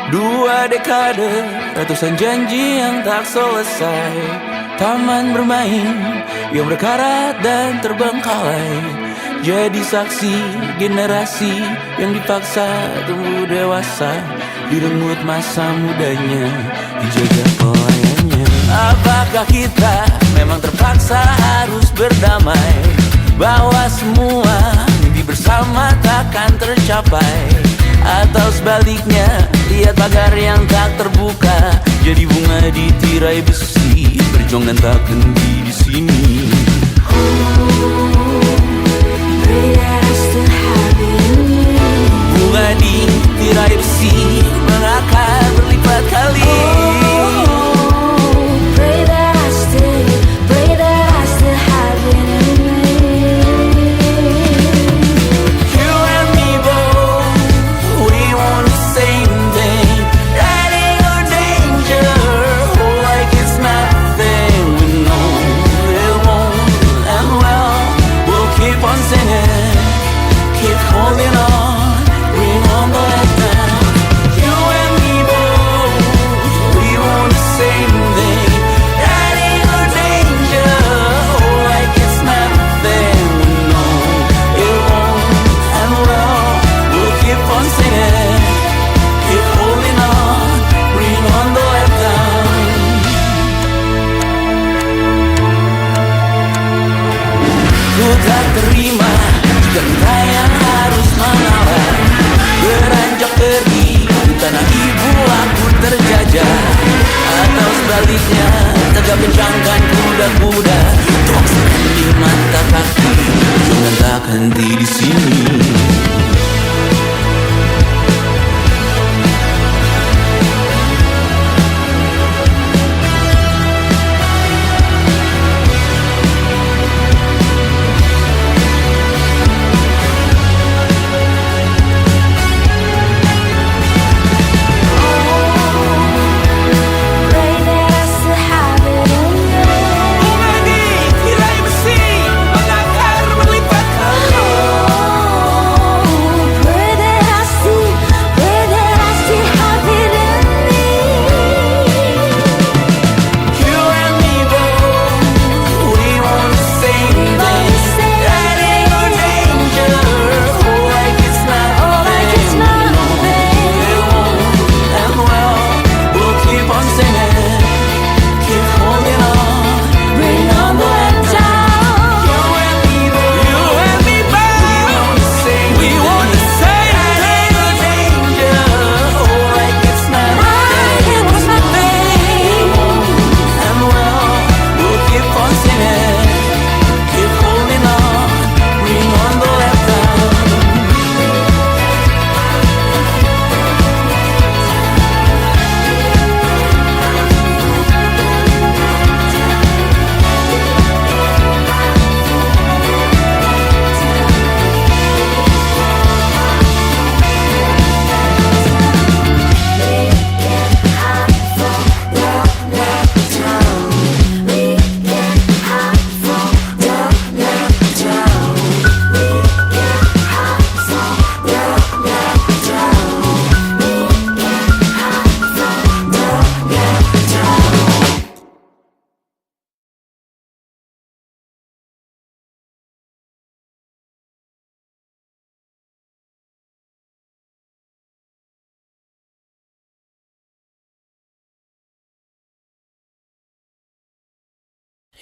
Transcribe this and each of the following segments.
Dua dekade, ratusan janji yang tak selesai, taman bermain yang berkarat dan terbengkalai, jadi saksi generasi yang dipaksa tumbuh dewasa, direnggut masa mudanya, dijaga pelayannya. Apakah kita memang terpaksa harus berdamai, bahwa semua mimpi bersama takkan tercapai? Atau sebaliknya, lihat pagar yang tak terbuka, jadi bunga di tirai besi, berjuang dan tak henti di sini. Bunga di tirai besi mengakar berlipat kali. Ku tak terima jika kita yang harus mengalah, beranjak pergi di tanah ibu aku terjajah. Atau sebaliknya, tegak kencangkan kuda-kuda, tuangkan di mata kaki, jangan tak henti di sini.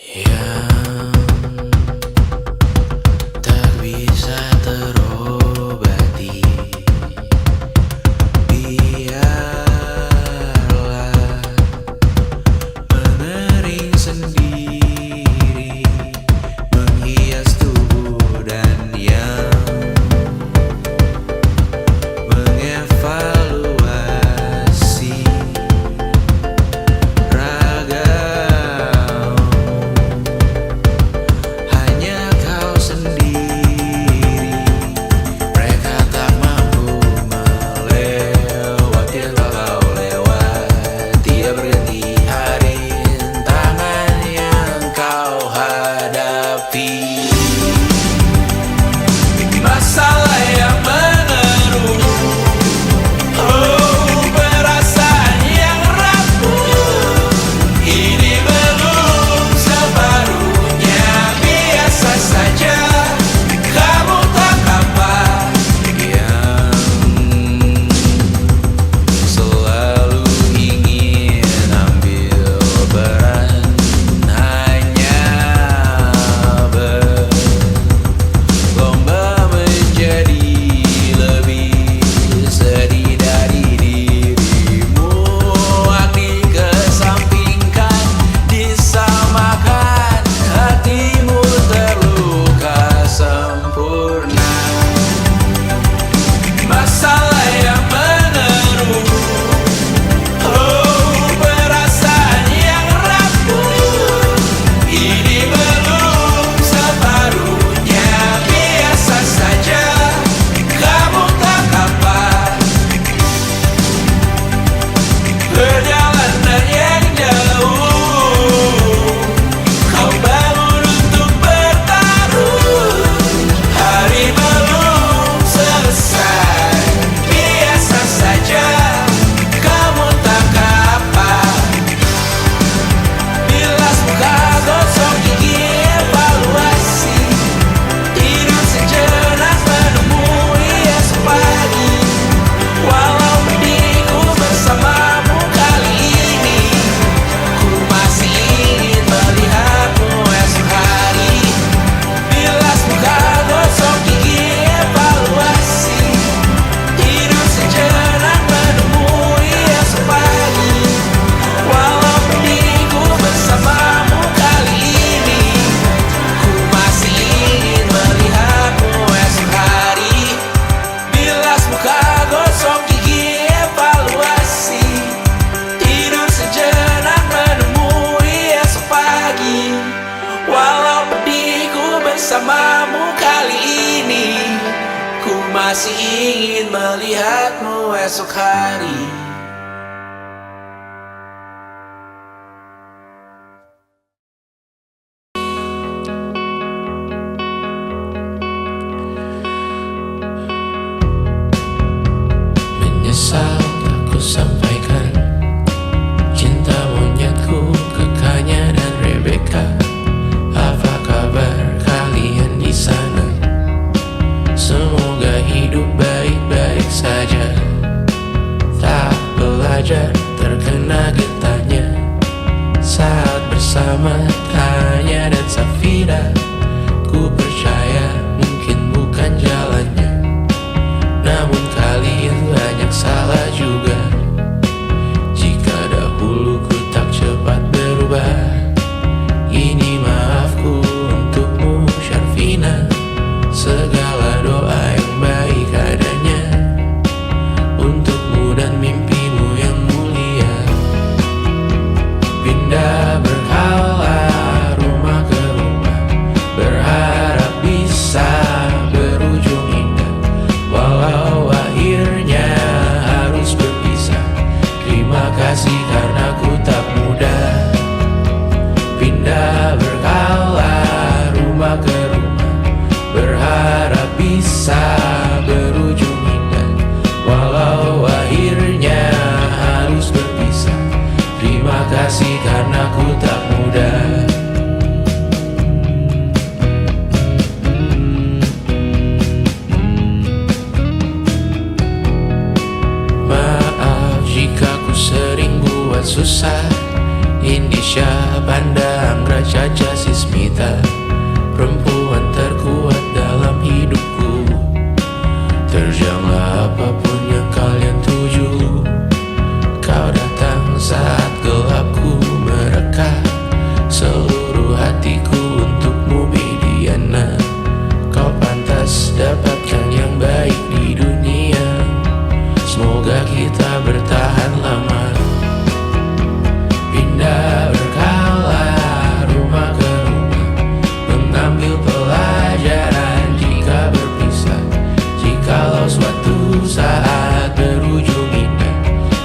Yang tak bisa terobati, biarlah mengering sendiri, menghias tubuh dan yang mengevaluasi raga. melihatmu esok hari. Menyesal tak ku sampaikan cinta monyetku ke Kanya dan Rebecca. Apa kabar kalian di sana? Semoga hidup baik-baik saja. Tak belajar terkena getahnya saat bersama Tanya dan Safira. Ku percaya mungkin bukan jalannya, namun kalian banyak salah juga. Jika dahulu ku tak cepat berubah, ini maafku untukmu Syarfina. Segala doa yang baik adanya untukmu dan mimpimu yang mulia. Pindah berkala rumah ke rumah, berharap bisa berujung indah. Walau akhirnya harus berpisah, terima kasih karena ku tak mudah. Pindah berkala rumah ke rumah, berharap bisa berujung indah. Walau akhirnya harus berpisah, terima kasih karena ku tak mudah. Maaf jika ku sering buat susah. Indisha, Panda, Anggra, Caca, Sismita, perempuan terkuat dalam hidupku. Terjanglah apapun yang kalian tuju. Kau datang saat gelapku mereka. Seluruh hatiku untukmu Mediana. Kau pantas dapatkan yang baik di dunia. Semoga kita bertahan lama. Pindah berkala rumah ke rumah, mengambil pelajaran jika berpisah. Jikalau suatu saat berujung indah,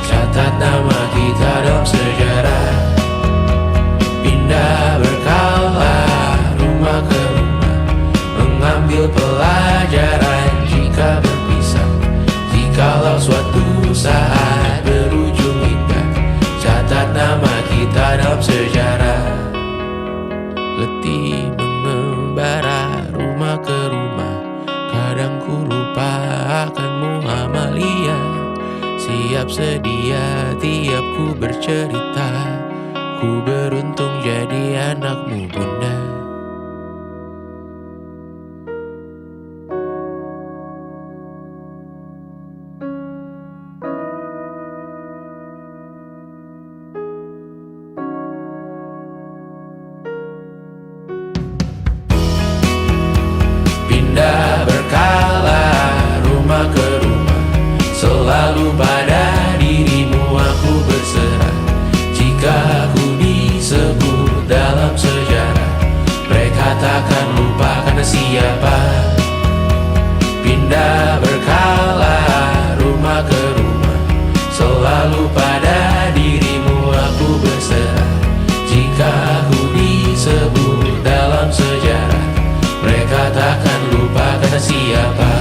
catat nama kita dalam sejarah. Pindah berkala rumah ke rumah, mengambil pelajaran jika berpisah. Jikalau suatu saat berujung indah, catat nama kita dalam sejarah. Letih mengembara rumah ke rumah, kadang ku lupa akanmu Amalia. Siap sedia tiap ku bercerita, ku beruntung jadi anakmu bunda. Pindah berkala rumah ke rumah, selalu pada dirimu aku berserah. Jika aku disebut dalam sejarah, mereka takkan lupa karena siapa. Pindah berkala rumah ke rumah, selalu pada dirimu aku berserah. Jika aku disebut dalam sejarah, mereka takkan lupa karena siapa.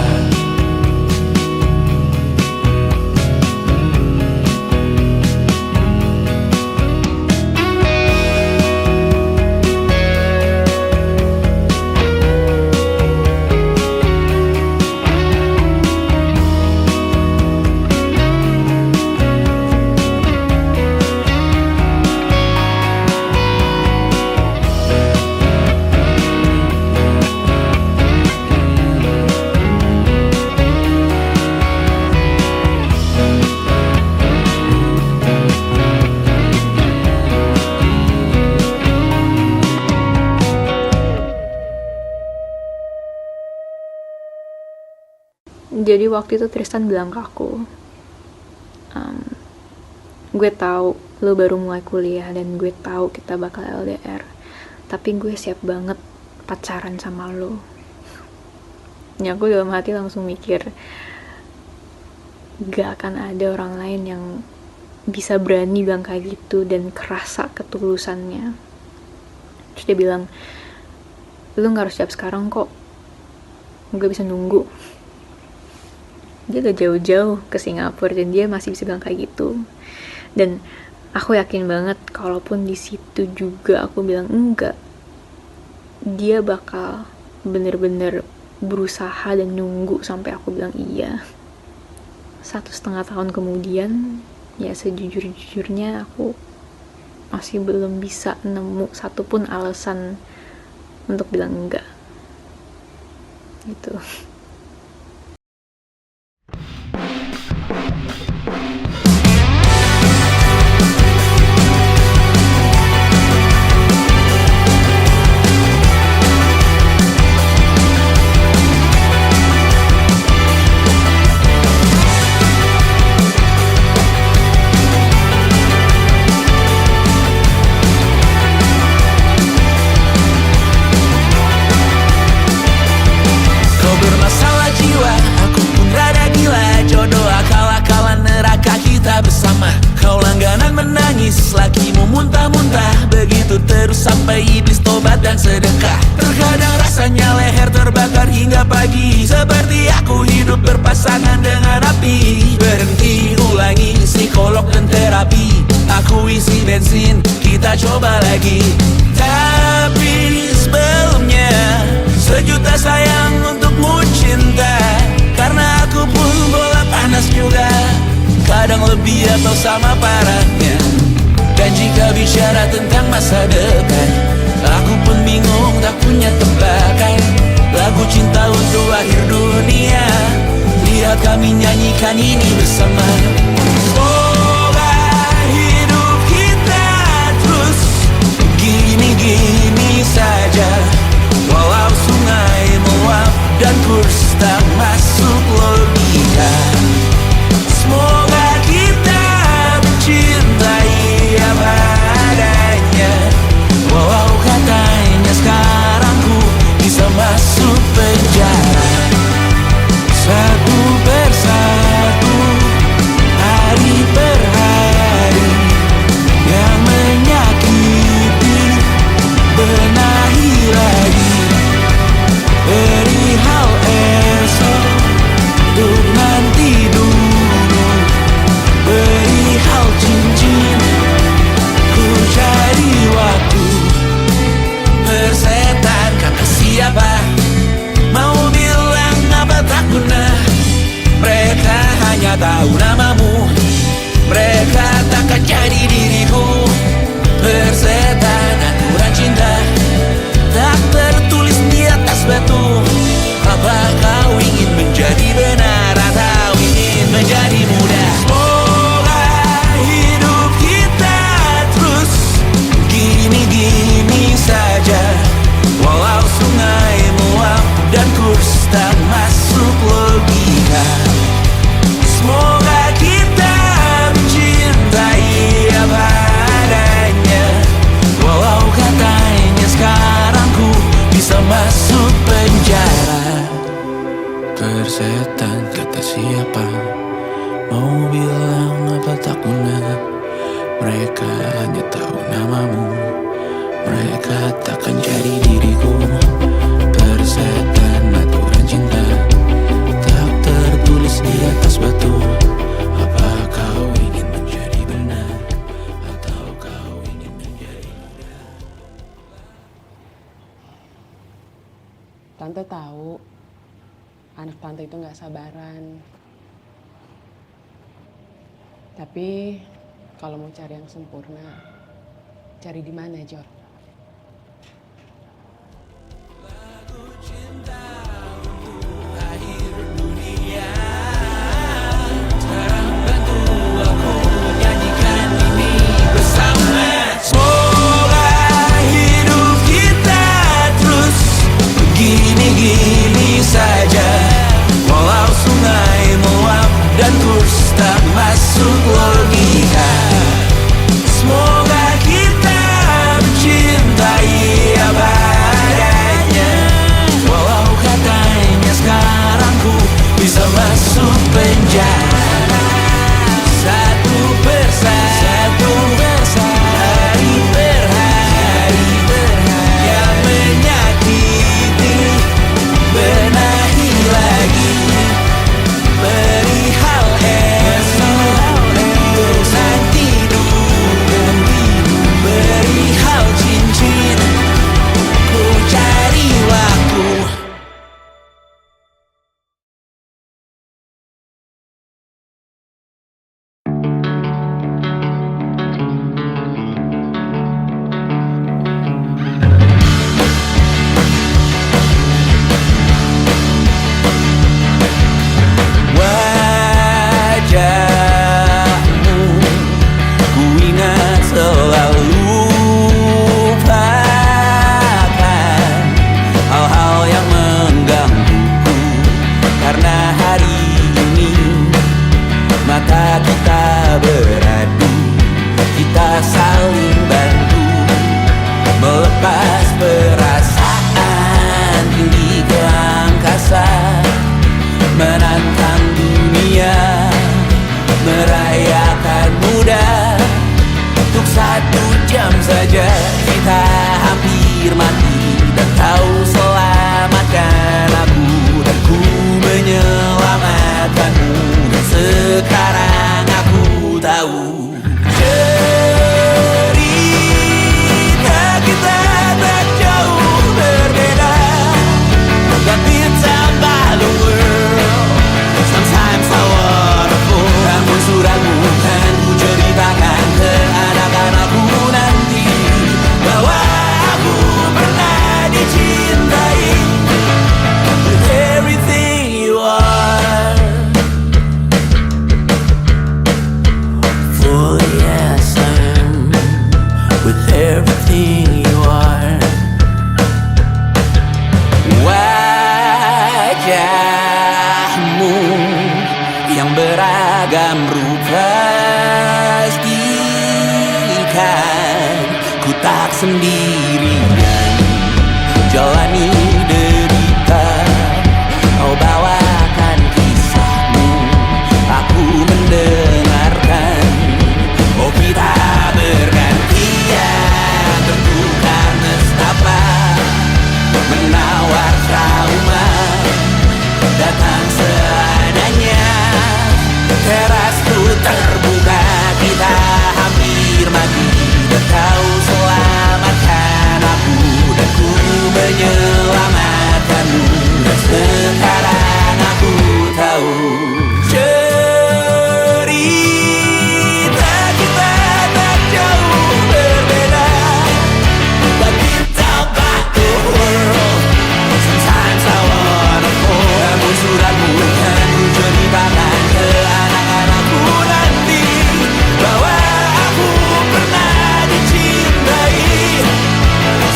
Jadi waktu itu Tristan bilang ke aku, gue tahu lo baru mulai kuliah dan gue tahu kita bakal LDR, tapi gue siap banget pacaran sama lo. Ya aku dalam hati langsung mikir, gak akan ada orang lain yang bisa berani bilang kayak gitu dan kerasa ketulusannya. Terus dia bilang, lu gak harus siap sekarang kok, gue bisa nunggu. Dia gak jauh-jauh ke Singapura dan dia masih bisa bilang kayak gitu. Dan aku yakin banget kalaupun di situ juga aku bilang enggak, dia bakal bener-bener berusaha dan nunggu sampai aku bilang iya. 1,5 tahun kemudian, ya sejujur-jujurnya aku masih belum bisa nemu satupun alasan untuk bilang enggak gitu. Bermasalah jiwa, aku pun rada gila. Jodoh akal-akalan neraka kita bersama. Kau langganan menangis, lakimu muntah-muntah. Begitu terus sampai iblis tobat dan sedekah. Terkadang rasanya leher terbakar hingga pagi. Seperti aku hidup berpasangan dengan api. Berhenti, ulangi psikolog dan terapi. Aku isi bensin, kita coba lagi. Tapi sebelumnya, 1.000.000 sayang untukmu cinta. Karena aku pun bola panas juga, kadang lebih atau sama parahnya. Dan jika bicara tentang masa depan, aku pun bingung tak punya tebakan. Lagu cinta untuk akhir dunia, lihat kami nyanyikan ini bersama. Semoga hidup kita terus gini-gini saja. Walau sungai meluap dan kurs tak masuk logika. Semoga kita mencintai apa adanya. Walau katanya sekarang ku bisa masuk penjara. Satu persatu, hari per hari, yang menyakiti benahi lagi. Perihal esok, untuk nanti dulu. Perihal cincin, ku cari waktu. Persetan kata siapa, mau bilang apa tak guna. Mereka hanya tahu namamu, mereka takkan jadi diriku. Persetan aturan cinta, tak tertulis di atas batu. Apa kau ingin menjadi benar atau ingin menjadi muda? Semoga hidup kita terus gini-gini saja. Walau sungai meluap dan kurs tak masuk logika. Semoga kita mencintai apa adanya. Walau katanya sekarang ku bisa masuk penjara. Persetan kata siapa, mau bilang apa tak guna. Mereka hanya tahu namamu, mereka takkan jadi diriku. Persetan aturan cinta, tak tertulis di atas batu. Apa kau ingin menjadi benar atau kau ingin menjadi muda? Tante tahu anak tante itu gak sabaran. Tapi kalau mau cari yang sempurna, cari di mana, Jor? Semoga hidup kita terus gini-gini saja. Walau sungai meluap dan kurs tak masuk logika. Semoga kita tahu. Cerita kita tak jauh berbeda, but it's about the world. Sometimes I wanna fall. Namun suratmu kan ku ceritakan ke anak-anakku nanti bahwa aku pernah dicintai with everything you are. For yes I am with everything you are. Wajahmu yang beragam rupa pastikan ku tak sendirian jalani derita. Kau bawakan kisahmu, aku mendengarkan. Oh kita bergantian bertukar nestapa, menawar trauma datang seadanya. Terasku terbuka, kita hampir mati, dan kau selamatkan aku, dan ku menyelamatkanmu. Dan sekarang aku tahu cerita kita tak jauh berbeda, but it's about the world. Sometimes I wanna fall. Namun suratmu kan ku ceritakan ke anak-anakku nanti bahwa aku pernah dicintai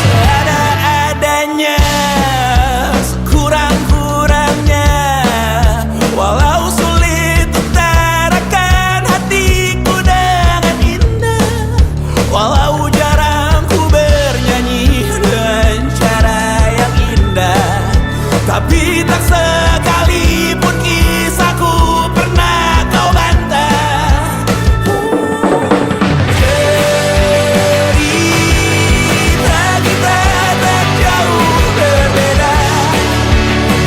seada-adanya, sekurang-kurangnya. Walau sulit utarakan hatiku dengan indah, walau jarang ku bernyanyi dengan cara yang indah, tapi tak sekalipun kisahku pernah kau bantah. Cerita kita tak jauh berbeda,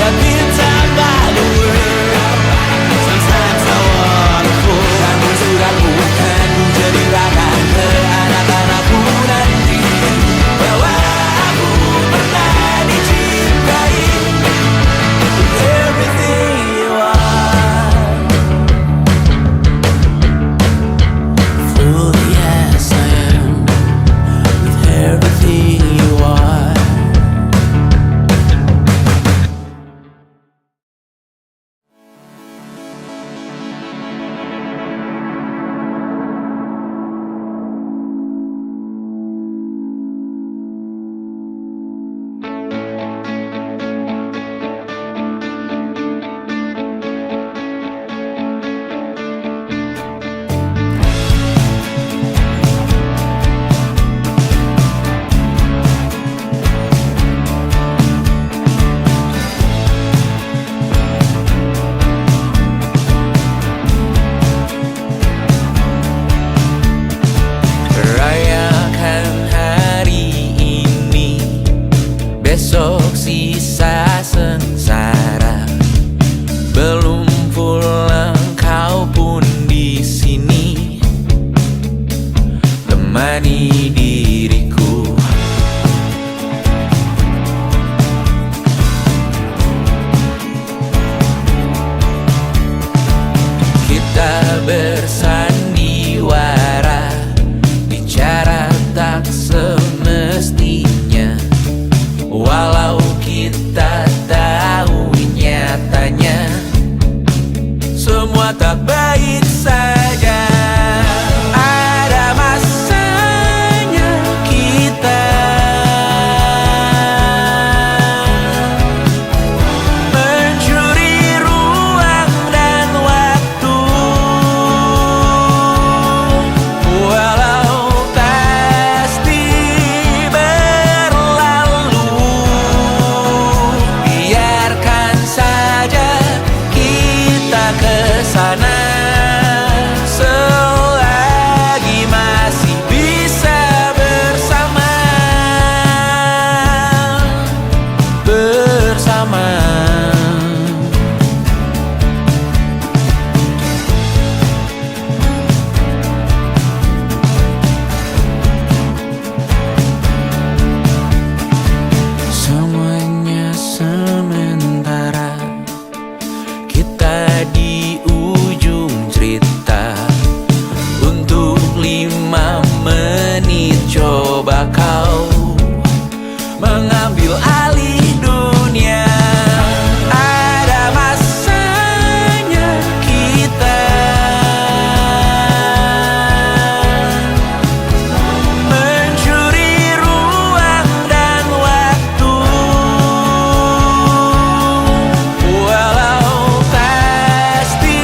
but it's about the world. Sometimes I wanna fall. Namun suratmu kan ku ceritakan ke anak-anakku nanti bahwa aku pernah dicintai with everything you are. Fully yes I am with everything you are. Rayakan hari ini, besok sisa sengsara. Belum pulang kau pun di sini, temani diriku. Kita bersandiwara, bicara tak semestinya, walau kita tahu nyatanya semua tak baik saja. Ada masanya kita 5 menit coba kau mengambil alih dunia. Ada masanya kita mencuri ruang dan waktu, walau pasti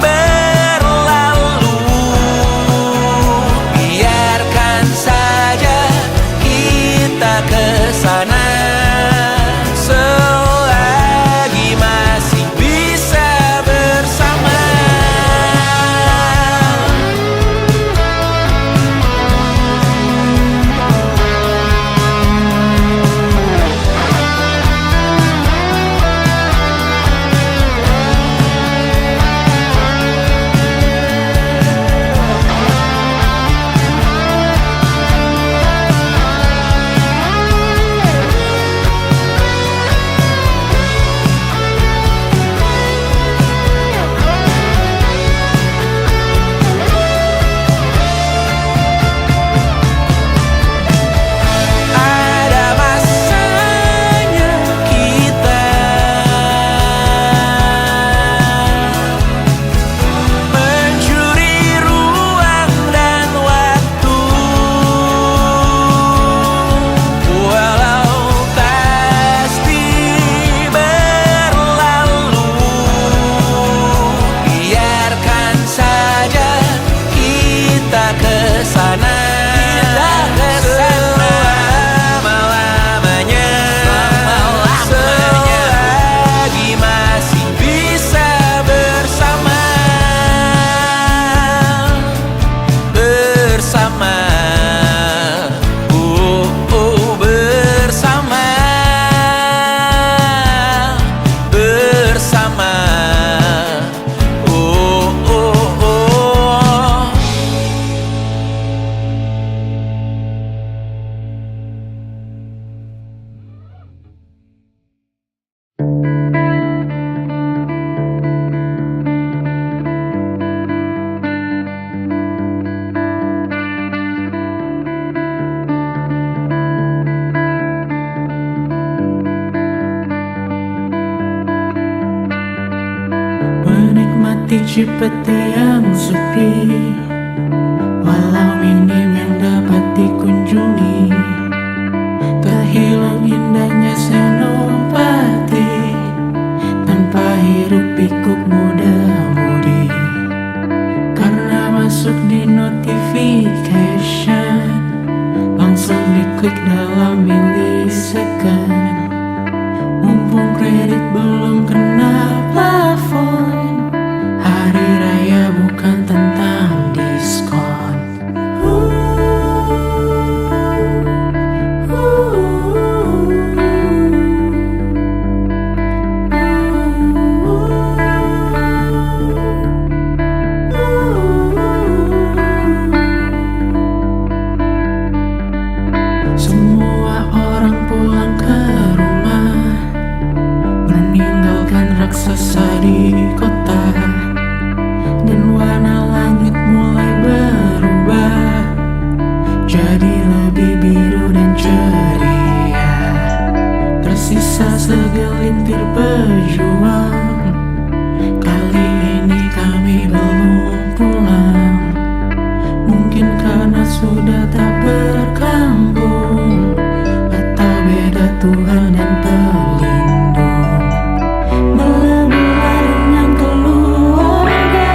berlalu. Biarkan saja kita kesana selagi masih bisa bersama. Ada masanya kita mencuri ruang dan waktu, walau pasti berlalu. Biarkan saja kita kesana, selama-lamanya, selagi masih bisa bersama. Bersama, bersama, bersama, oh. Menikmati Cipete yang sepi, walau minim yang dapat dikunjungi. Terhilang indahnya senopati, tanpa hiruk pikuk muda-mudi. Karena masuk di notification, langsung diklik dalam milisecond. Mumpung kredit belum kena plafon, hari raya bukan tentang diskon. Semua orang pulang ke rumah, meninggalkan raksasa di kota, dan warna langit mulai berubah jadi lebih biru dan ceria. Tersisa segelintir pejuang, kali ini kami belum pulang. Mungkin karena sudah tak berkampung, atau beda Tuhan dan pelindung. Mula-mula dengan keluarga,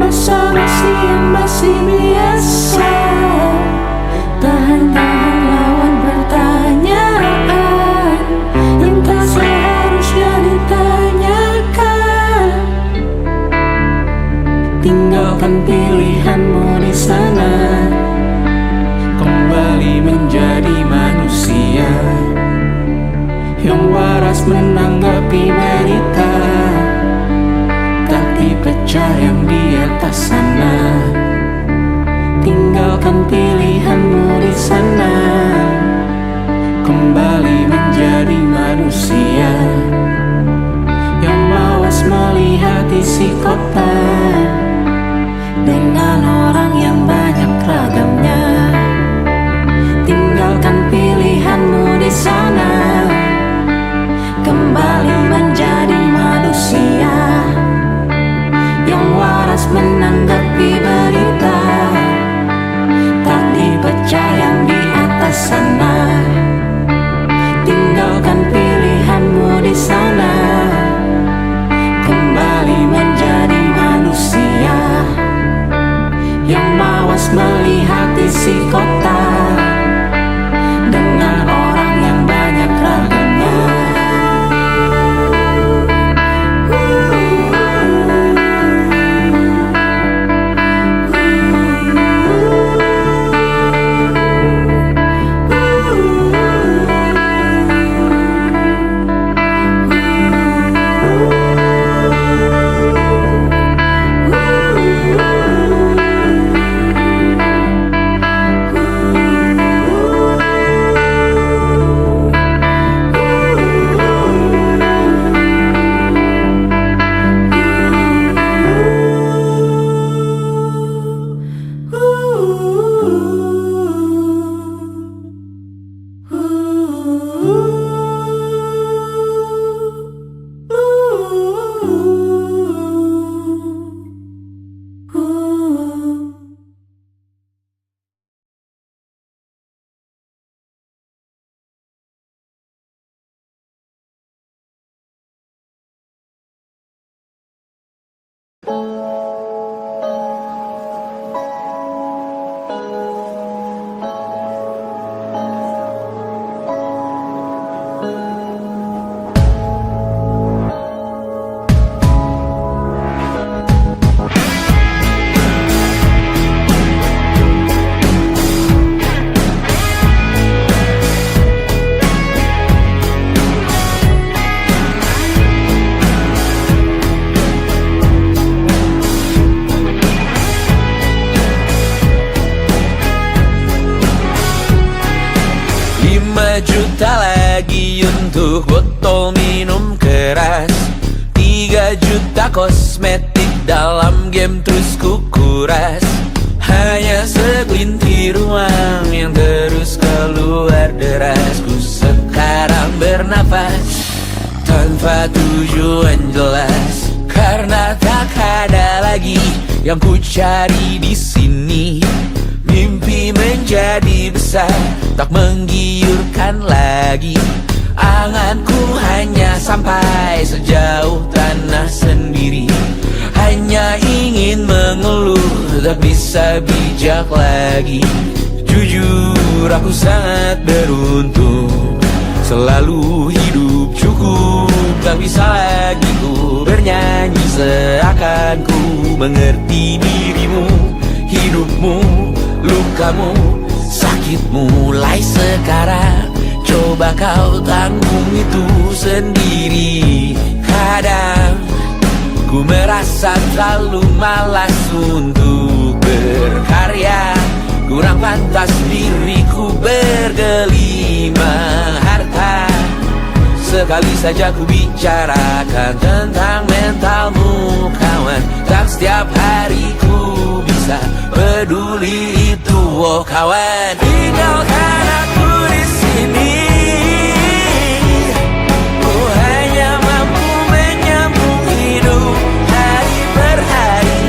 basa-basi yang masih biasa. Tahan-tahan lawan pertanyaan yang tak seharusnya ditanyakan. Tinggalkan pilihanmu di sana, kembali menjadi manusia yang waras menanggapi berita, tak dipecah yang di atas sana. Tinggalkan pilihanmu di sana, kembali menjadi manusia yang mawas melihat isi kota dengan orang yang banyak ragamnya. Tinggalkan pilihanmu di sana, kembali menjadi manusia yang waras menanggapi berita tak dipercaya di atas sana. Tinggalkan pilihanmu di sana, kembali menjadi manusia yang mawas melihat isi kota dengan orang yang banyak ragamnya. Juta lagi untuk botol minum keras, 3 juta kosmetik dalam game terus kukuras. Hanya segelintir uang yang terus keluar deras. Ku sekarang bernafas tanpa tujuan jelas, karena tak ada lagi yang ku cari di sini. Mimpi menjadi besar, tak menggiurkan lagi. Anganku hanya sampai sejauh tanah sendiri. Hanya ingin mengeluh, tak bisa bijak lagi. Jujur aku sangat beruntung, selalu hidup cukup. Tak bisa lagi ku bernyanyi seakan ku mengerti dirimu. Hidupmu, lukamu, sakitmu mulai sekarang. Coba kau tanggung itu sendiri. Kadang ku merasa terlalu malas untuk berkarya. Kurang pantas diriku bergelima harta. Sekali saja ku bicarakan tentang mentalmu kawan. Tak setiap hari ku bisa peduli itu, oh kawan. Tinggalkan aku di sini. Ku hanya mampu menyambung hidup hari per hari.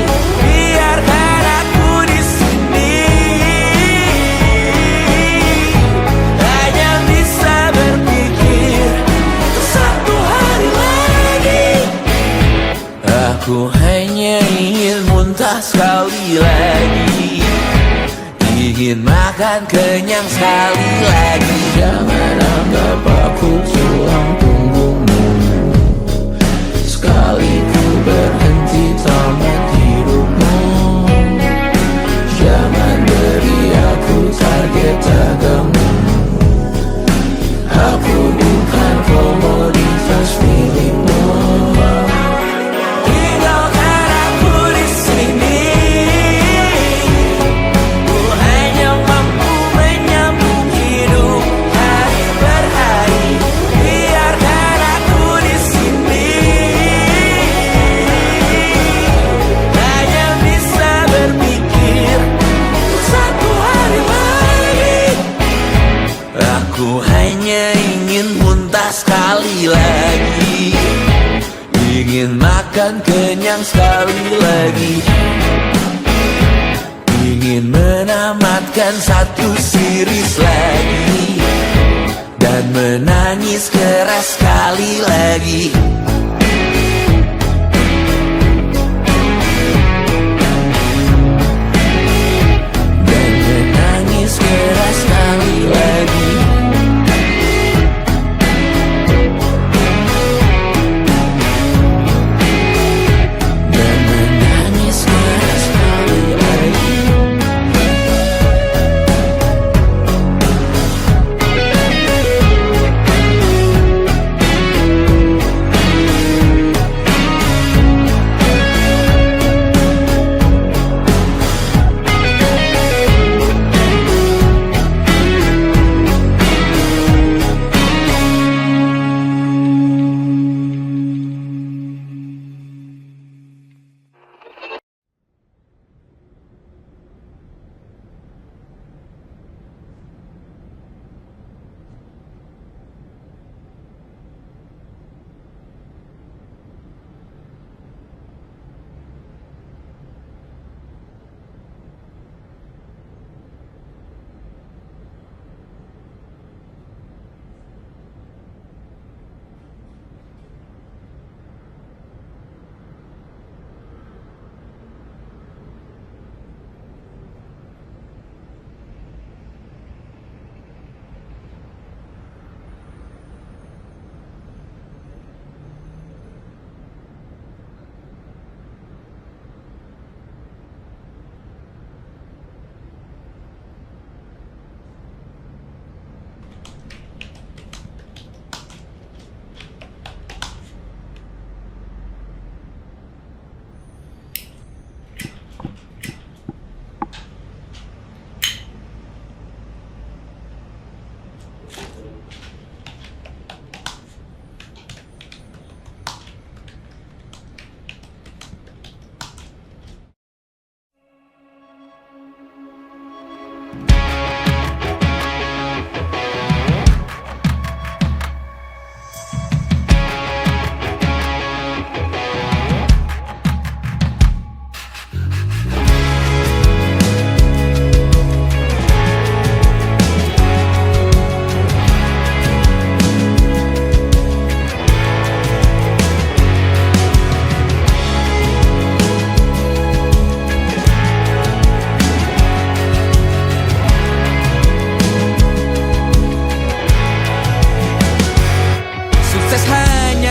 Biarkan aku di sini. Hanya bisa berpikir untuk satu hari lagi. Aku hanya ingin muntah sekali lagi, ingin makan kenyang sekali lagi. Jangan anggap aku tulang punggungmu. Sekali ku berhenti tamat hidupmu. Jangan beri aku target dagangmu. Aku bukan komoditas milikmu. Tinggalkan aku di sini. Ku hanya mampu menyambung hidup hari per hari. Biarkan aku di sini. sayang sekali lagi. Ingin menamatkan satu series lagi dan menangis keras sekali lagi. Dan menangis keras sekali lagi. Dan menangis keras sekali lagi.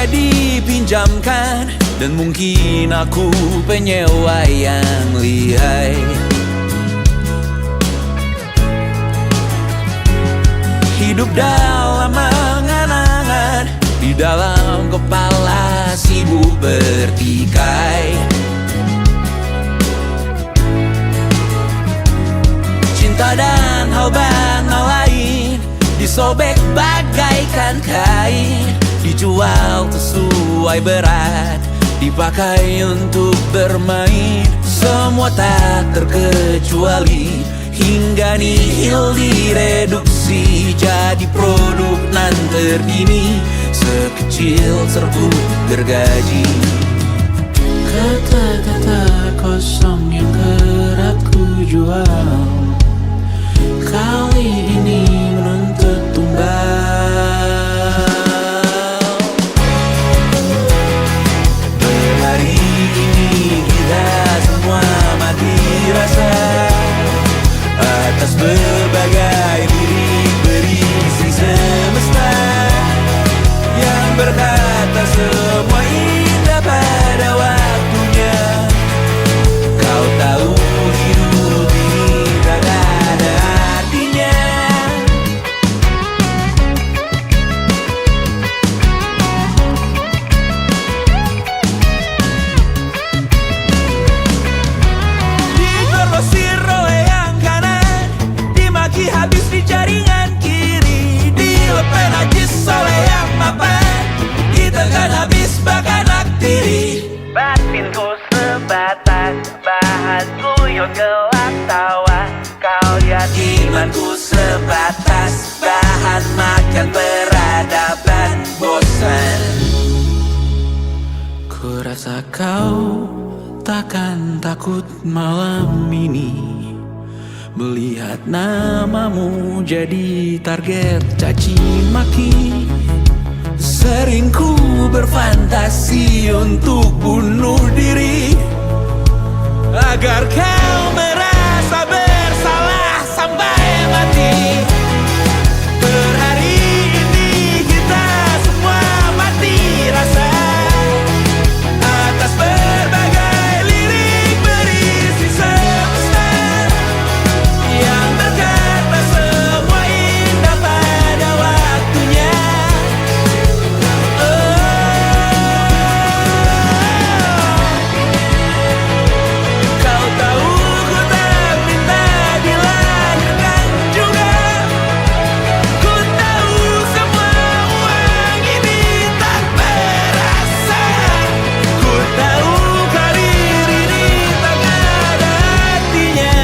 Dipinjamkan dan mungkin aku penyewa yang lihai. Hidup dalam angan-angan, di dalam kepala sibuk bertikai. Cinta dan hal banal lain disobek bagaikan kain, dijual sesuai berat, dipakai untuk bermain. Semua tak terkecuali, hingga nihil direduksi jadi produk nan terdini, sekecil serbuk gergaji. Kata-kata kosong yang kerap ku jual kali ini menuntut tumbal. Hari ini kita semua mati rasa atas berbagai lirik berisi semesta yang berkata semua indah pada waktunya. Kau tahu hidup ini tak ada artinya. Digrosir oleh yang kanan, dimaki habis di jaringan kiri, dilepen najis oleh yang mapan, ditekan habis bahkan aktiri. Batinku sebatas bahan guyon gelak tawa, kau lihat imanku sebatas bahan makan peradaban bosan. Ku rasa kau takkan takut malam ini melihat namamu jadi target caci maki. Sering ku berfantasi untuk bunuh diri agar kau merasa bersalah sampai mati. Per hari ini kita semua mati rasa atas berbagai lirik berisi semesta yang berkata semua indah pada waktunya. Kau tahu ku tak minta dilahirkan juga. Ku tahu semua uang ini tak berasa. Ku tahu karir ini tak ada artinya.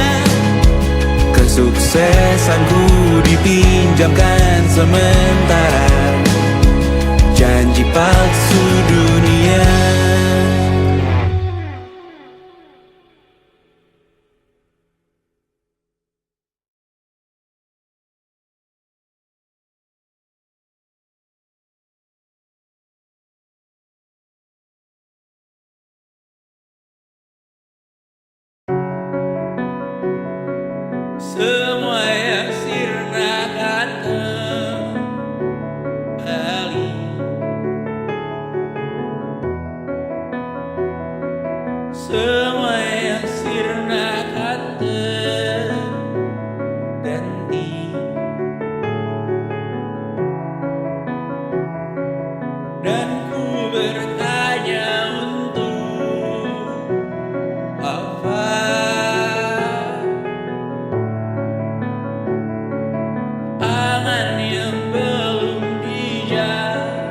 Kesuksesanku dipinjamkan sementara, janji palsu dunia. Semua yang sirna akan kembali. Semua yang sirna akan terganti. Dan ku bertanya untuk apa? Angan yang belum dijawab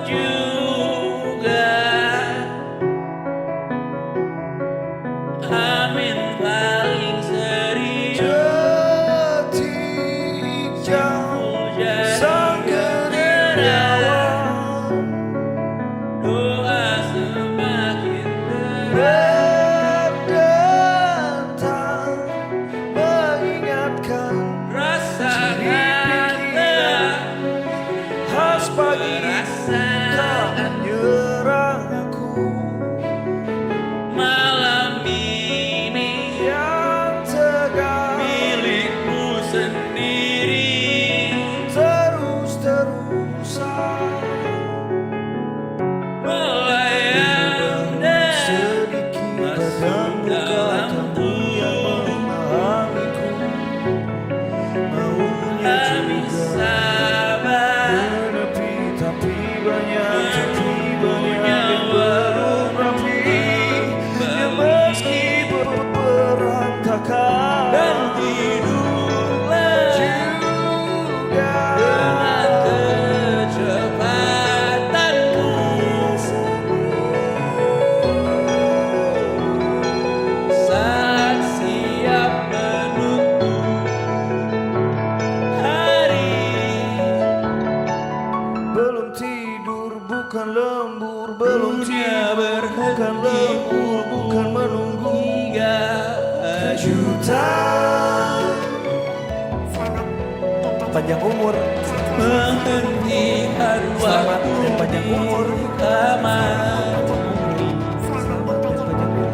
juga. Amin paling serius jauh sang generawan. Doa semakin berat datang mengingatkan rasakan khas pagi tak menyerang aku. Malam ini yang tegar milikmu sendiri. Terus-terusan melayang dan masuk dalam tubuh. Tak bisa tapi banyak yang belum rapi. Meski berantakan dan tidurlah juga dengan kecepatanku. Saat siap menutup hari. Belum tidur bukan lembur, belum tidur bukan lembur, bukan menunggu kejutan. Panjang umur, Menghentikan selamat waktu dan panjang umur. tamat. Selamat dan panjang umur.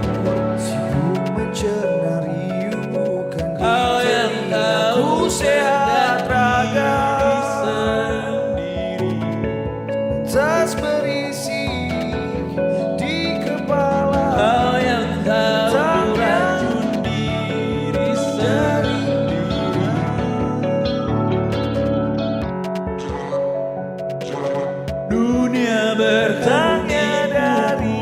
Sibuk mencenari bukan Kau yang tahu aku sehat raga. sendiri. Tas berisi di kepala. Kau yang tahu racun diri sendiri. Dunia bertanya dari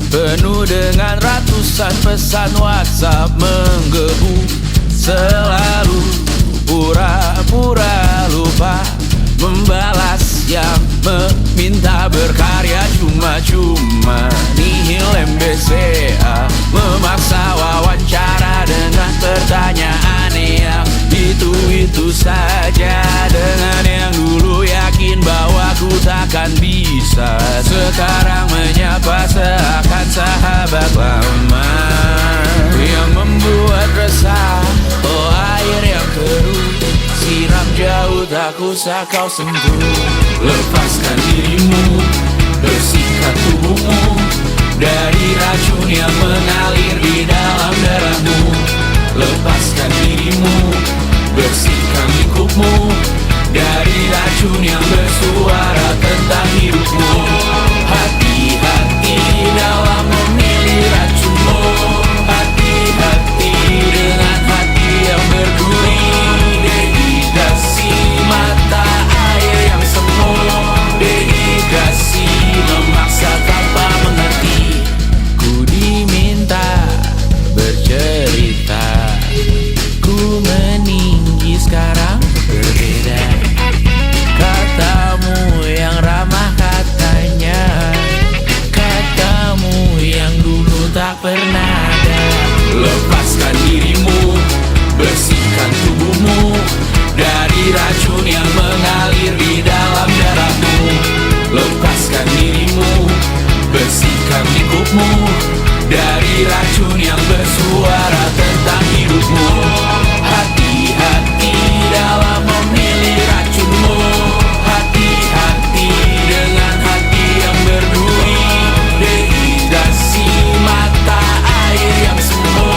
penuh dengan ratusan pesan WhatsApp menggebu. Selalu pura-pura lupa membalas yang meminta berkarya cuma-cuma. Nihil MBCA memaksa wawancara dengan pertanyaan yang itu saja. Dengan yang dulu yakin bahwa ku takkan bisa, sekarang menyapa seakan sahabat lama. Yang membuat resah, oh air yang keruh, siram jauh tak usah kau sentuh. Lepaskan dirimu, bersihkan tubuhmu dari racun yang mengalir di dalam darahmu. Lepaskan dirimu, bersihkan lingkupmu dari racun yang bersuara tentang hidupmu. Hati-hati dalam memilih racunmu. Hati-hati dengan hati yang berduri. Dehidrasi mata air yang semu. Dehidrasi memaksa tanpa mengerti. Ku diminta bercerita, ku meninggi sekarang berbeda. Katamu yang ramah katanya, katamu yang dulu tak pernah ada. Lepaskan dirimu, bersihkan tubuhmu dari racun yang mengalir di dalam darahmu. Lepaskan dirimu, bersihkan lingkupmu dari racun yang bersuara tentang hidupmu. Hati-hati dalam memilih racunmu. Hati-hati dengan hati yang berduri. Dehidrasi mata air yang semu.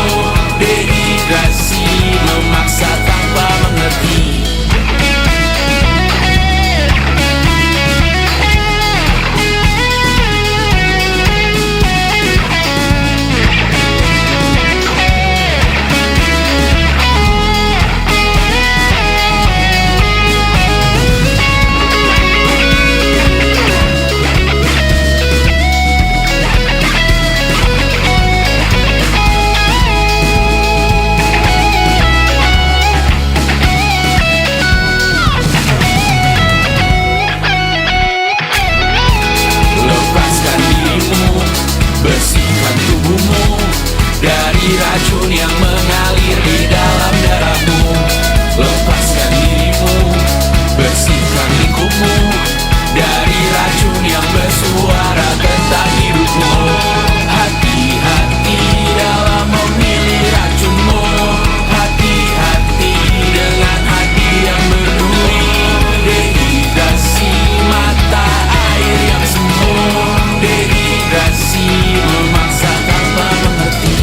Dehidrasi memaksa tanpa mengerti. Lepaskan dirimu, bersihkan tubuhmu dari racun yang mengalir di dalam darahmu. Lepaskan dirimu, bersihkan lingkupmu dari racun yang bersuara tentang hidupmu. Hati-hati dalam memilih racunmu. Hati-hati dengan hati yang berduri. Dehidrasi mata air yang semu. Dehidrasi memaksa tanpa mengerti.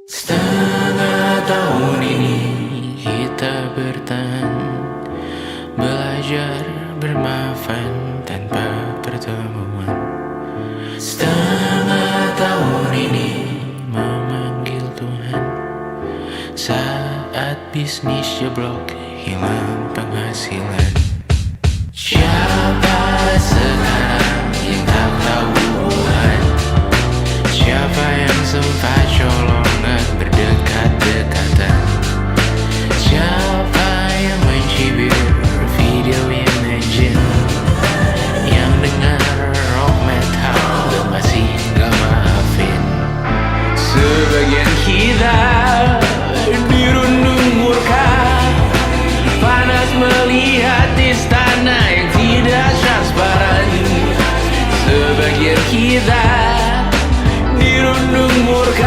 Setengah tahun ini kita bertahan, belajar bermaafan tanpa pertemuan. Setengah tahun ini memanggil Tuhan, saat bisnis jeblok hilang penghasilan. Siapa sekarang yang tak tahu Tuhan? Siapa yang sempat colongan berdekat-dekatan? Siapa yang mencibir video Imagine, yang dengar rock metal dan masih gak maafin? Sebagian kita dirundung murka, panas melihat istana yang tidak transparan. Sebagian kita dirundung murka,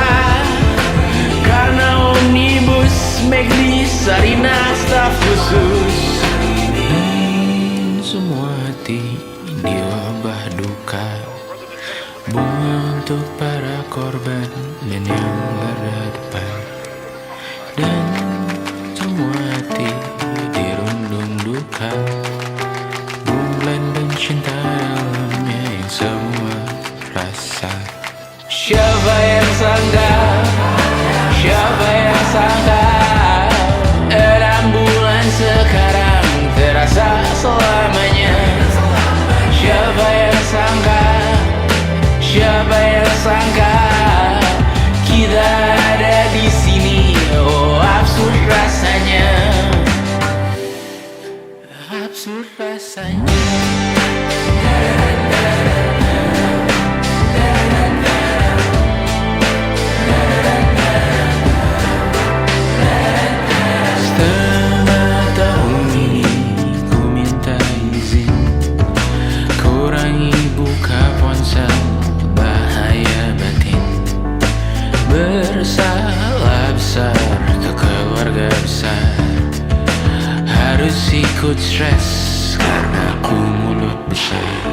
selamanya. Siapa yang sangka, siapa yang sangka kita ada di sini. Oh, absurd rasanya, absurd rasanya. Setengah tahun ini ku minta izin kurangi buka ponsel, bahaya batin. Bersalah besar ke keluarga besar, harus ikut stres karena ku mulut besar.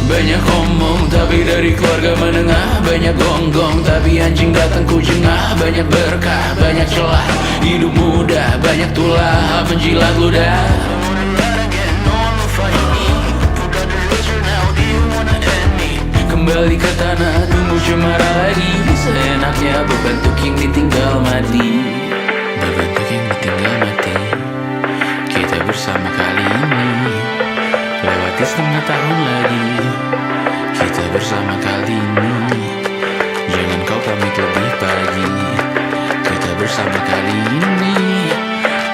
Banyak omong tapi dari keluarga menengah, banyak gonggong tapi anjing datang ku jengah. Banyak berkah, banyak celah, hidup mudah, banyak tulah menjilat ludah. Kembali ke tanah, tunggu cemara lagi. Seenaknya beban tuking ditinggal mati, beban tuking ditinggal mati. Kita bersama kali ini, lewati setengah tahun lagi. Kita bersama kali ini, jangan kau pamit lebih pagi. Kita bersama kali ini,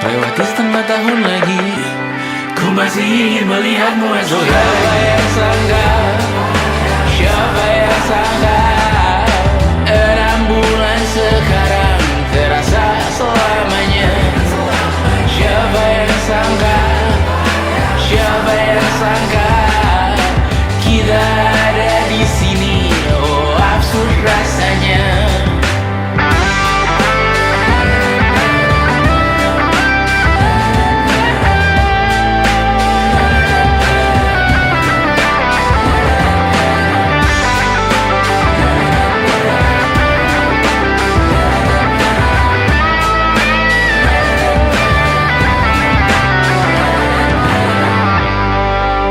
lewati setengah tahun lagi. Ku masih ingin melihatmu esok hari. Siapa yang sangka, siapa yang sangka 6 bulan sekarang terasa selamanya. Siapa yang sangka, siapa yang sangka kita ada di sini. Oh, absurd rasanya.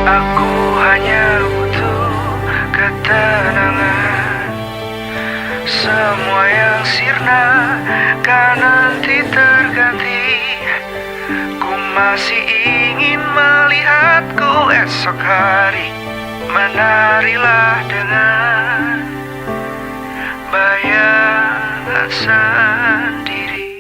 Aku hanya butuh ketenangan. Semua yang sirna kan nanti terganti. Ku masih ingin melihatku esok hari. Menarilah dengan bayangan sendiri.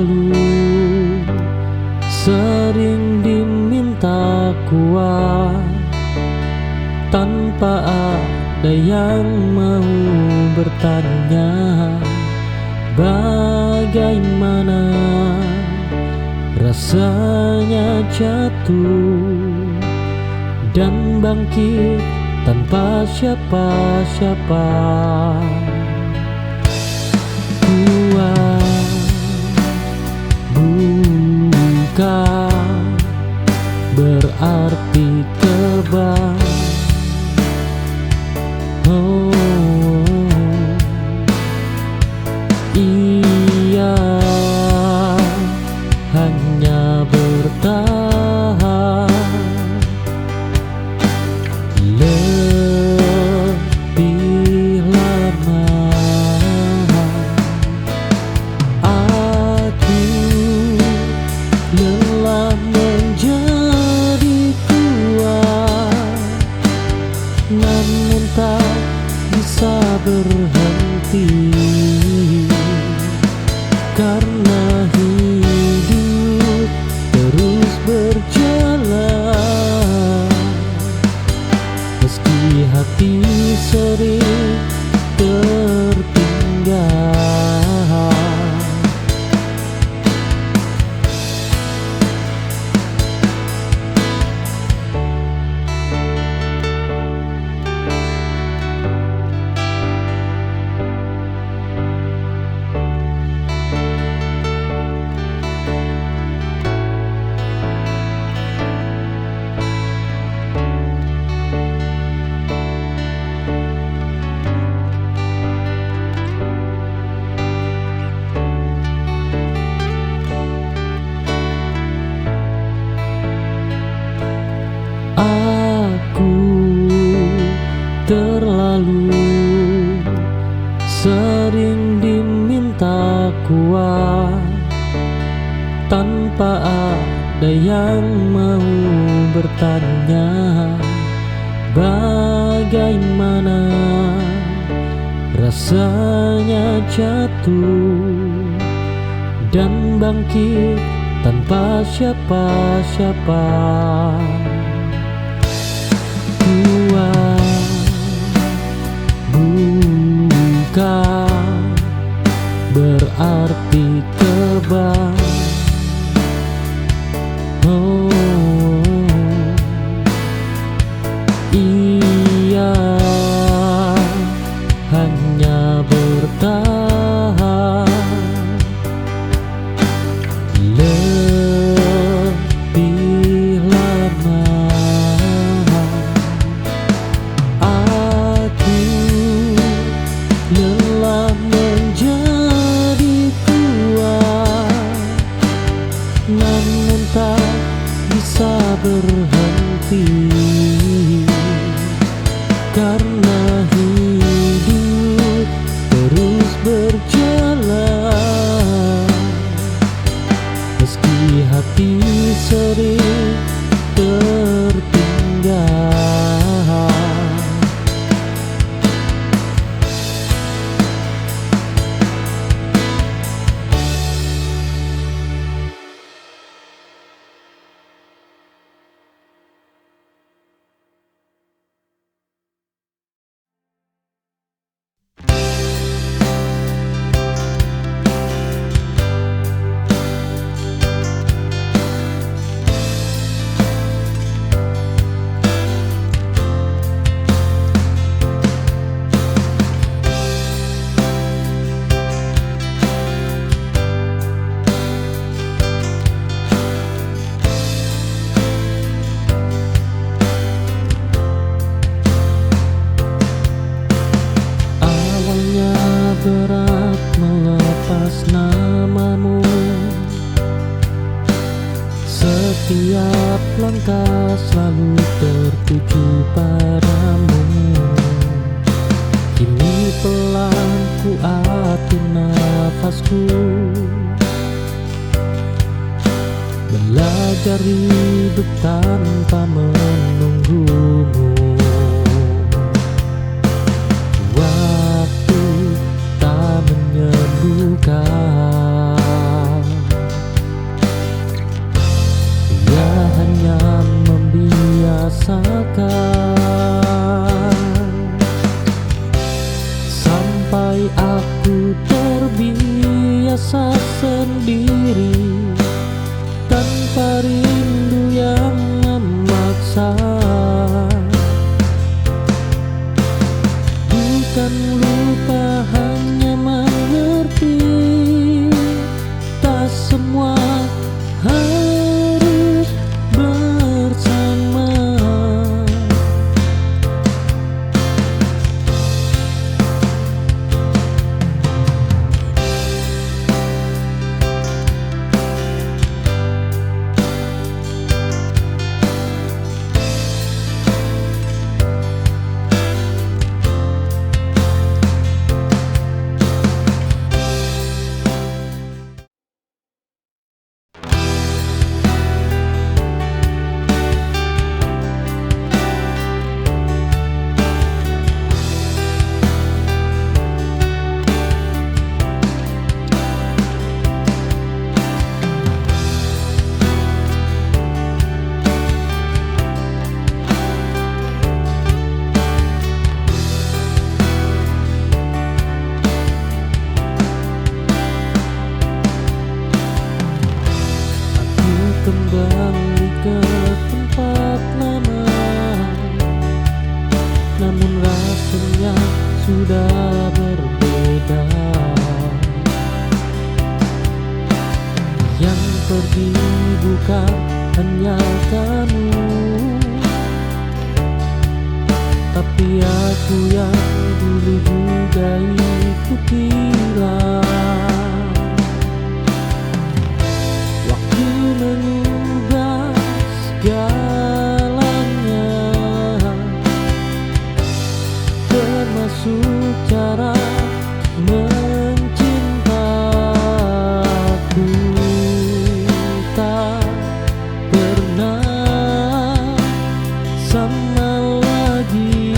terlalu sering diminta kuat tanpa ada yang mau bertanya bagaimana rasanya jatuh dan bangkit tanpa siapa-siapa. Kuat bukan berarti kebal. Oh, ia hanya bertahan lebih lama. Aku lelah menjadi kuat, namun tak bisa berhenti karena hidup terus berjalan meski hati sering tertinggal. Aku terlalu sering diminta kuat tanpa ada yang mau bertanya bagaimana rasanya jatuh dan bangkit tanpa siapa-siapa. Kuat bukan berarti kebal. Oh, ia hanya bertahan lebih lama. Aku lelah menjadi kuat, namun tak bisa berhenti karena hidup terus berjalan meski hati sering tertinggal. Berat melepas namamu, setiap langkah selalu tertuju padamu. Kini pelan ku atur nafasku, belajar hidup tanpa menunggumu. Waktu tak menyembuhkan sampai aku terbiasa sendiri tanpa rindu yang memaksa. Bukan lupa, hanya mengerti tak semua harus bersama. Kembali ke tempat lama, namun rasanya sudah berbeda. Yang pergi bukan hanya kamu, tapi aku yang dulu juga ikut hilang. Mengubah segalanya, termasuk cara mencintaku. Tak pernah sama lagi.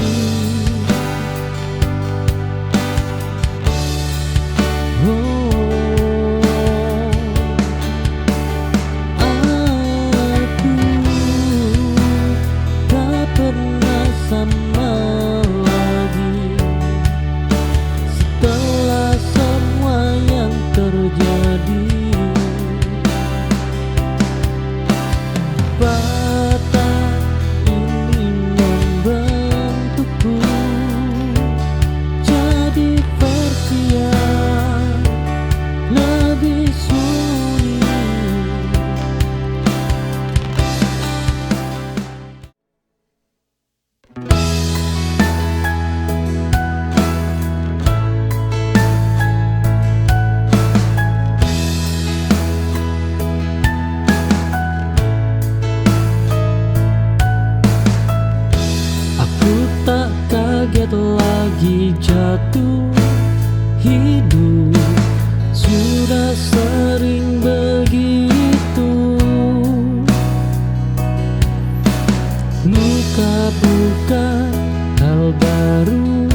Sama lagi setelah semua yang terjadi. Patah ini membentukku jadi versi yang lebih sunyi. Tak kaget lagi jatuh, hidup sudah sering begitu. Luka bukan hal baru,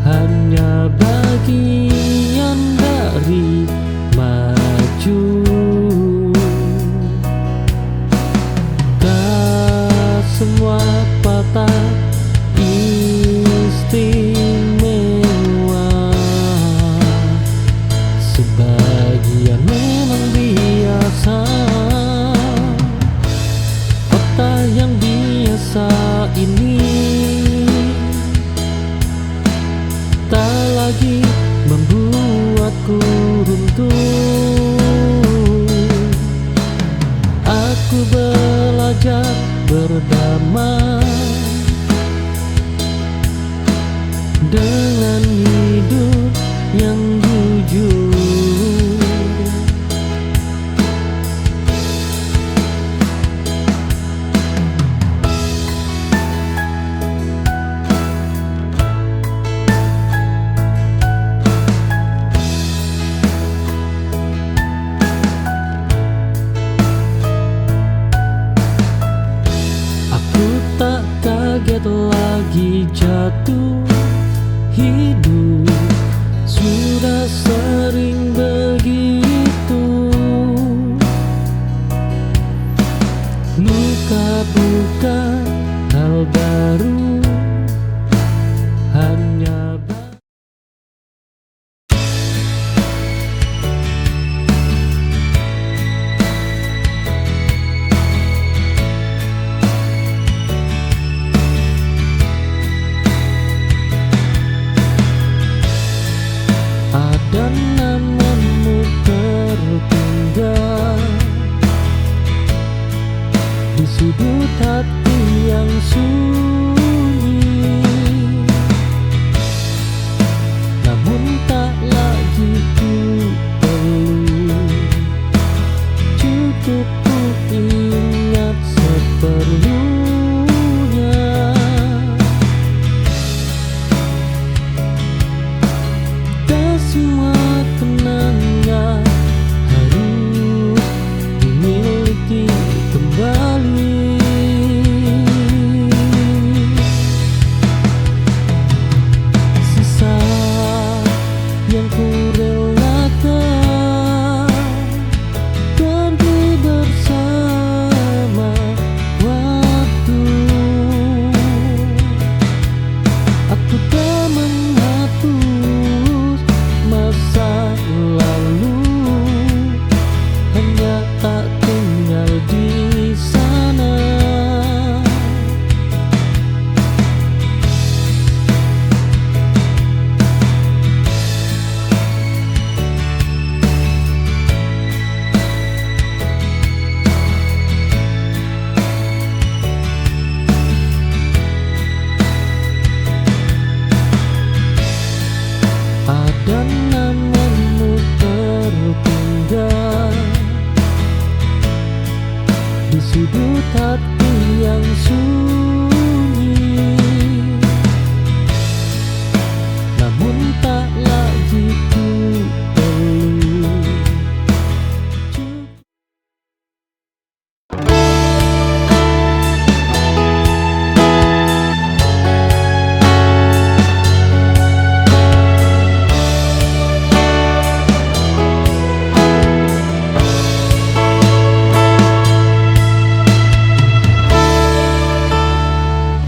hanya bagian dari maju. Tak semua patah istimewa, sebagian memang biasa. Patah yang biasa ini tak lagi membuatku runtuh. Aku belajar berdamai dengan hidup yang jujur. Aku tak kaget lagi jatuh, sudut hati yang sunyi, namun tak lagi ku perlu. Cukup ku ingat seperlunya. Tak semua kenangan harus dimiliki kembali. Sisa yang ku relakan pergi bersama waktu. Aku tak menghapus masa lalu, hanya tak tinggal di sana. Ada namamu tertinggal di sudut hati yang sunyi, namun tak lagi ku perlu.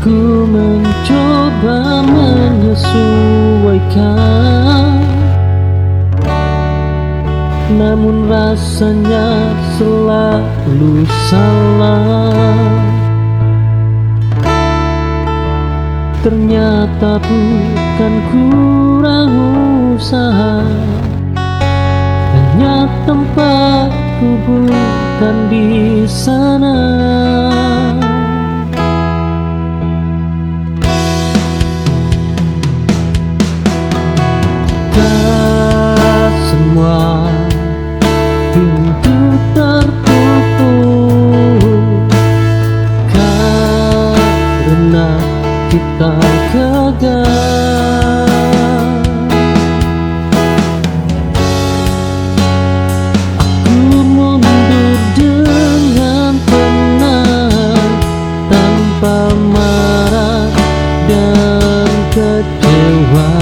Ku mencoba menyesuaikan, namun rasanya selalu salah. Ternyata bukan kurang usaha, hanya tempatku bukan di sana. Semua pintu tertutup karena kita gagal. Aku mundur dengan tenang, tanpa marah dan kecewa.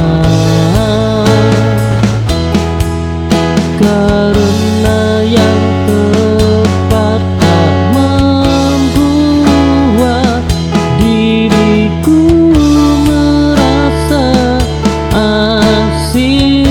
Karena yang tepat tak membuat diriku merasa asing.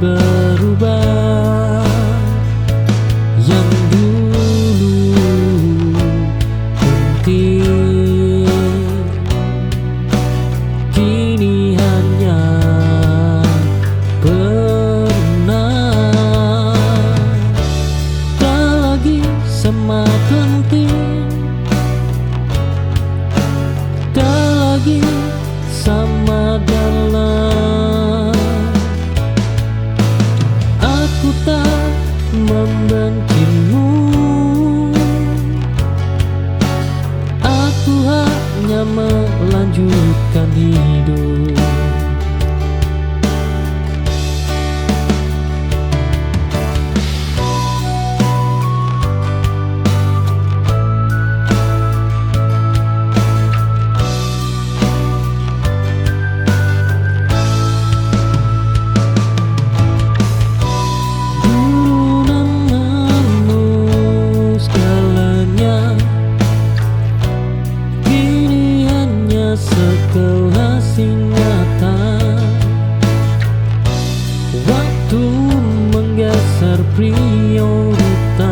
berubah. Yang dulu penting kini hanya pernah. Tak lagi sama penting, tak lagi sama dalam. Aku tak masih nyata. Waktu menggeser prioritas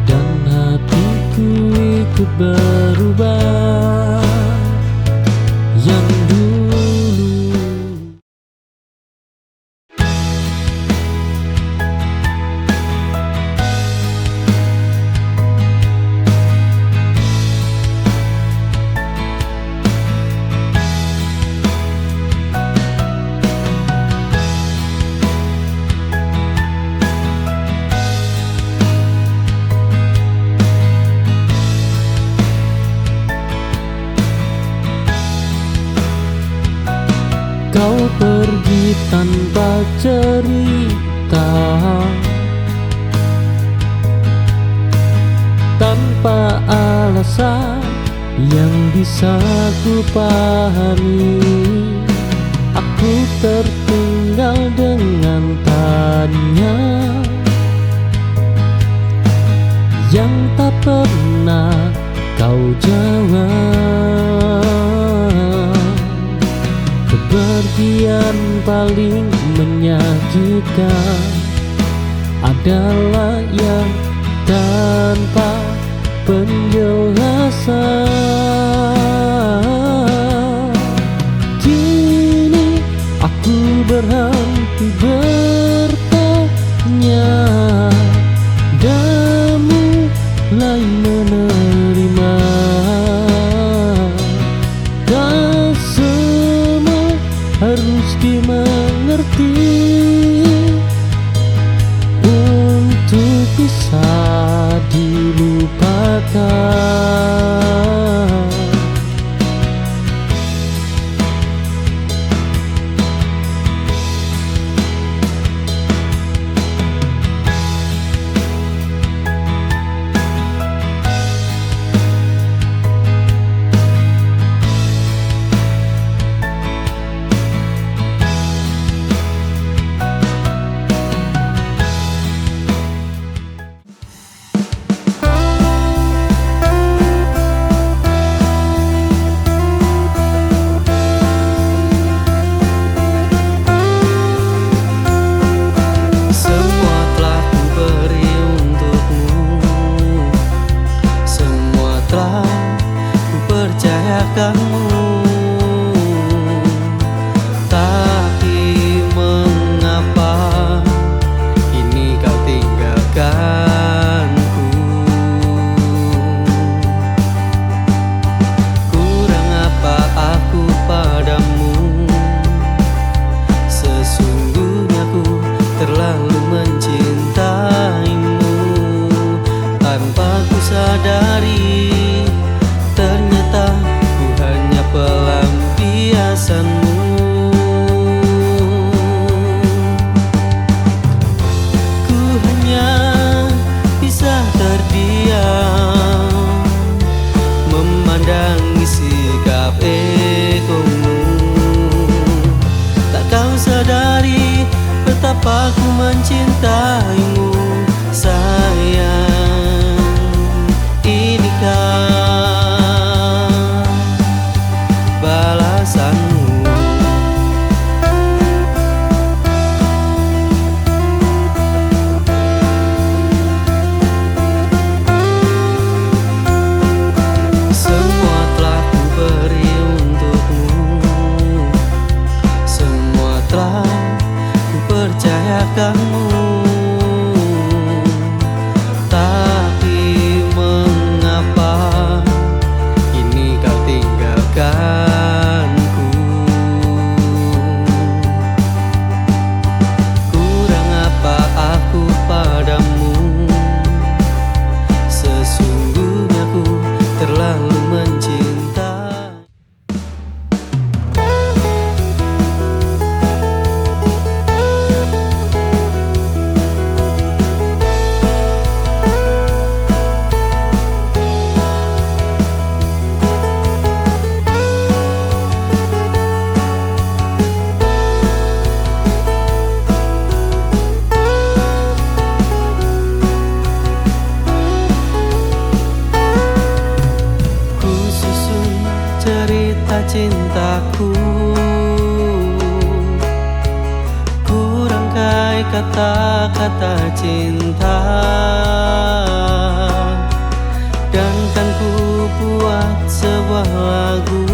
dan hatiku ikut berubah. Yang dulu kau pergi tanpa cerita, tanpa alasan yang bisa ku pahami. Aku tertinggal dengan tanya yang tak pernah kau jawab. Kepergian paling menyakitkan adalah yang tanpa penjelasan. Kini aku berhenti bertanya dan mulai menerima. Tak semua harus dimengerti untuk bisa dilupakan. Semua telah ku beri untukmu, semua telah ku percayakanmu. Tapi mengapa kini kau tinggalkanku? Kurang apa aku padamu? Sesungguhnya ku terlalu mencintaimu. Tanpa ku sadari, ternyata ku hanya pelampiasanmu. Ku hanya bisa terdiam, memandangi sikap egomu. Tak kau sadari betapa ku mencintaimu, sayang. Inikah balasanmu? cintaku, ku rangkai kata-kata cinta, dan kan ku buat sebuah lagu,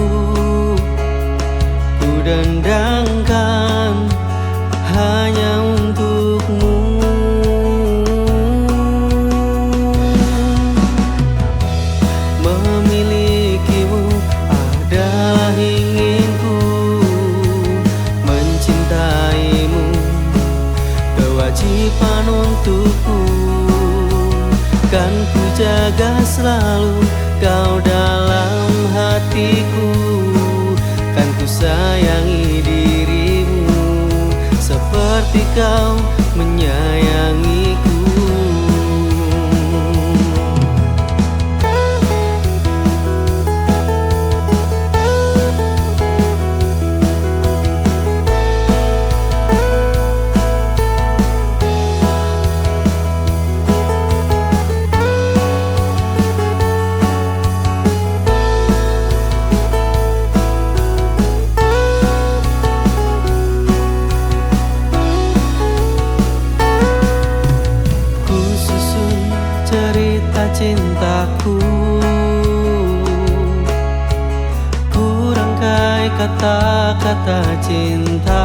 ku dendangkan hanya untukmu. Memilikimu adalah inginku, mencintaimu kewajiban untukku. Kan ku jaga selalu kau dalam hatiku, kan ku sayangi dirimu seperti kau menyayangiku. Cerita cintaku, ku rangkai kata-kata cinta,